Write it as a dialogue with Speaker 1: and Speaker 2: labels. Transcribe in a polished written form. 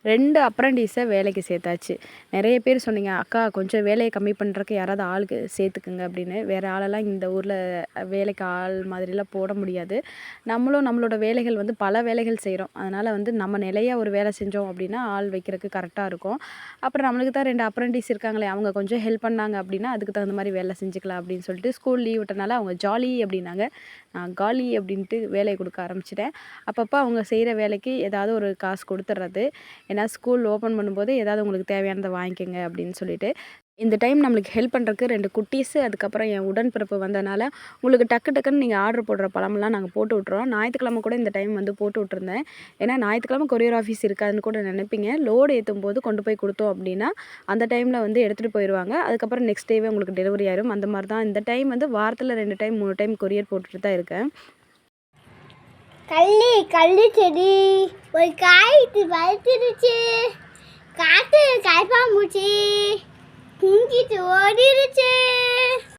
Speaker 1: 2 அப்ரண்டிஸை வேலைக்கு சேர்த்தாச்சு. நிறைய பேர் சொன்னீங்க, "அக்கா கொஞ்சம் வேலையை கம்மி பண்ணுறக்கு யாராவது ஆளுக்கு சேர்த்துக்குங்க" அப்படின்னு. வேறு ஆளெல்லாம் இந்த ஊரில் வேலைக்கு ஆள் மாதிரிலாம் போட முடியாது. நம்மளும் நம்மளோட வேலைகள் வந்து பல வேலைகள் செய்கிறோம். அதனால் வந்து நம்ம நிலையா ஒரு வேலை செஞ்சோம் அப்படின்னா ஆள் வைக்கிறதுக்கு கரெக்டாக இருக்கும். அப்புறம் நம்மளுக்கு தான் 2 அப்ரண்டிஸ் இருக்காங்களே, அவங்க கொஞ்சம் ஹெல்ப் பண்ணாங்க அப்படின்னா அதுக்கு தகுந்த மாதிரி வேலை செஞ்சுக்கலாம் அப்படின்னு சொல்லிட்டு ஸ்கூல் லீவ் விட்டனால அவங்க ஜாலி அப்படின்னாங்க. நான் காலி அப்படின்ட்டு வேலையை கொடுக்க ஆரம்பிச்சிட்டேன். அப்பப்போ அவங்க செய்கிற வேலைக்கு ஏதாவது ஒரு காசு கொடுத்துட்றது. ஏன்னா ஸ்கூல் ஓப்பன் பண்ணும்போது ஏதாவது உங்களுக்கு தேவையானதை வாங்கிக்கோங்க அப்படின்னு சொல்லிட்டு. இந்த டைம் நம்மளுக்கு ஹெல்ப் பண்ணுறதுக்கு 2 குட்டீஸு, அதுக்கப்புறம் என் உடன்பிறப்பு வந்தனால உங்களுக்கு டக்கு டக்குன்னு நீங்கள் ஆர்டர் போடுற பழமெல்லாம் நாங்கள் போட்டு விட்ருவோம். ஞாயிற்றுக்கிழமை கூட இந்த டைம் வந்து போட்டு விட்ருந்தேன். ஏன்னா ஞாயிற்றுக்கிழமை கொரியர் ஆஃபீஸ் இருக்காதுன்னு கூட நினைப்பீங்க. லோடு ஏற்றும் போது கொண்டு போய் கொடுத்தோம் அப்படின்னா அந்த டைமில் வந்து எடுத்துகிட்டு போயிடுவாங்க. அதுக்கப்புறம் நெக்ஸ்ட் டேவே உங்களுக்கு டெலிவரி ஆயிரும். அந்த மாதிரி தான் இந்த டைம் வந்து வாரத்தில் 2 டைம் 3 டைம் கொரியர் போட்டுட்டு தான் இருக்கேன்.
Speaker 2: கள்ளி செடி ஒரு காய் வளர்த்துருச்சு. காட்டு காய்ப்பா மூச்சு குங்கிட்டு ஓடிருச்சு.